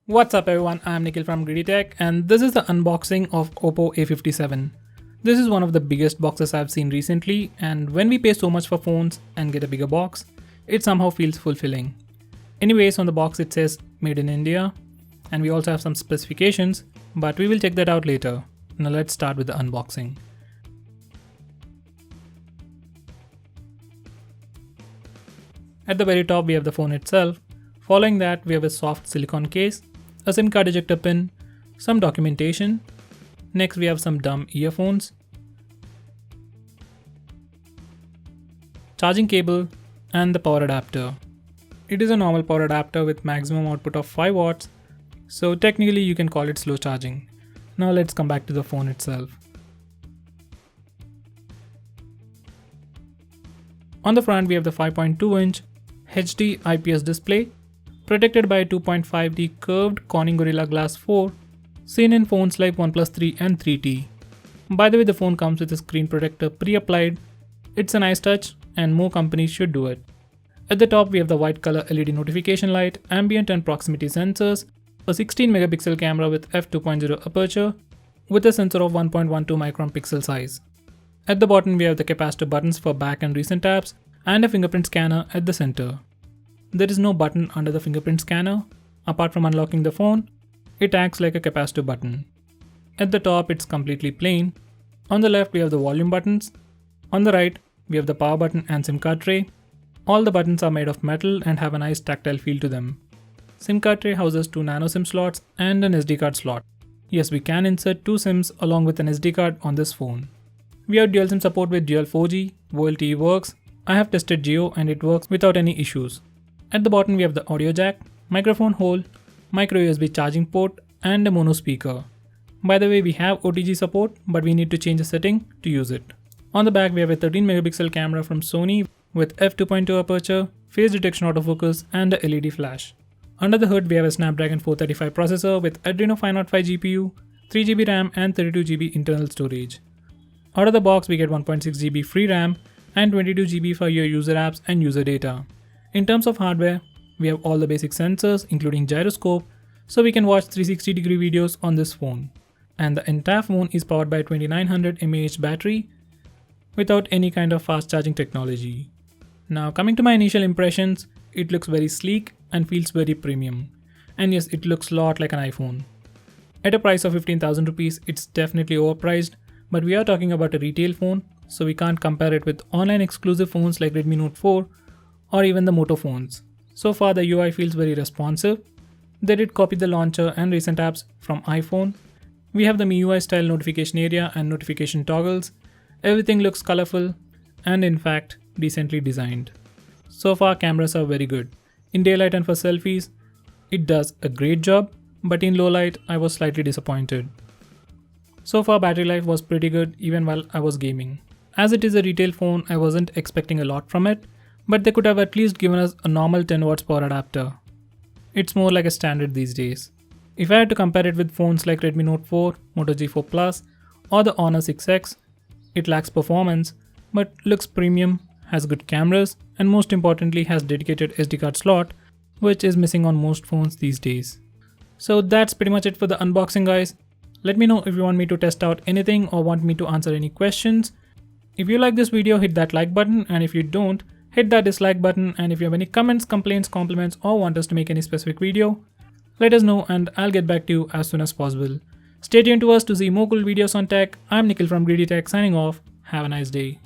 What's up everyone, I'm Nikhil from GreedyTech and this is the unboxing of Oppo A57. This is one of the biggest boxes I've seen recently, and when we pay so much for phones and get a bigger box, it somehow feels fulfilling. Anyways, on the box it says made in India and we also have some specifications, but we will check that out later. Now let's start with the unboxing. At the very top we have the phone itself. Following that we have a soft silicone case, a SIM card ejector pin, some documentation. Next we have some dumb earphones, charging cable and the power adapter. It is a normal power adapter with maximum output of 5 watts, so technically you can call it slow charging. Now let's come back to the phone itself. On the front we have the 5.2-inch HD IPS display, protected by a 2.5D curved Corning Gorilla Glass 4, seen in phones like OnePlus 3 and 3T. By the way, the phone comes with a screen protector pre-applied. It's a nice touch and more companies should do it. At the top we have the white color LED notification light, ambient and proximity sensors, a 16 megapixel camera with f2.0 aperture with a sensor of 1.12 micron pixel size. At the bottom we have the capacitor buttons for back and recent taps and a fingerprint scanner at the center. There is no button under the fingerprint scanner. Apart from unlocking the phone, it acts like a capacitor button. At the top it's completely plain. On the left we have the volume buttons. On the right we have the power button and SIM card tray. All the buttons are made of metal and have a nice tactile feel to them. SIM card tray houses 2 nano SIM slots and an SD card slot. Yes, we can insert 2 SIMs along with an SD card on this phone. We have dual SIM support with dual 4G, VoLTE works. I have tested Geo and it works without any issues. At the bottom we have the audio jack, microphone hole, micro USB charging port and a mono speaker. By the way, we have OTG support, but we need to change the setting to use it. On the back we have a 13 megapixel camera from Sony with f2.2 aperture, face detection autofocus and a LED flash. Under the hood we have a Snapdragon 435 processor with Adreno 505 GPU, 3GB RAM and 32GB internal storage. Out of the box we get 1.6GB free RAM and 22GB for your user apps and user data. In terms of hardware, we have all the basic sensors including gyroscope, so we can watch 360-degree videos on this phone. And the entire phone is powered by a 2900 mAh battery without any kind of fast charging technology. Now coming to my initial impressions, it looks very sleek and feels very premium. And yes, it looks a lot like an iPhone. At a price of 15,000 rupees, it's definitely overpriced, but we are talking about a retail phone, so we can't compare it with online exclusive phones like Redmi Note 4 or even the Moto phones. So far the UI feels very responsive. They did copy the launcher and recent apps from iPhone. We have the MIUI style notification area and notification toggles. Everything looks colorful and in fact decently designed. So far cameras are very good. In daylight and for selfies, it does a great job, but in low light I was slightly disappointed. So far battery life was pretty good even while I was gaming. As it is a retail phone, I wasn't expecting a lot from it, but they could have at least given us a normal 10 watts power adapter. It's more like a standard these days. If I had to compare it with phones like Redmi Note 4, Moto G4 Plus or the Honor 6X, it lacks performance but looks premium, has good cameras and most importantly has dedicated SD card slot, which is missing on most phones these days. So that's pretty much it for the unboxing guys. Let me know if you want me to test out anything or want me to answer any questions. If you like this video, hit that like button, and if you don't, hit that dislike button. And if you have any comments, complaints, compliments or want us to make any specific video, let us know and I'll get back to you as soon as possible. Stay tuned to us to see more cool videos on tech. I'm Nikhil from GreedyTech signing off. Have a nice day.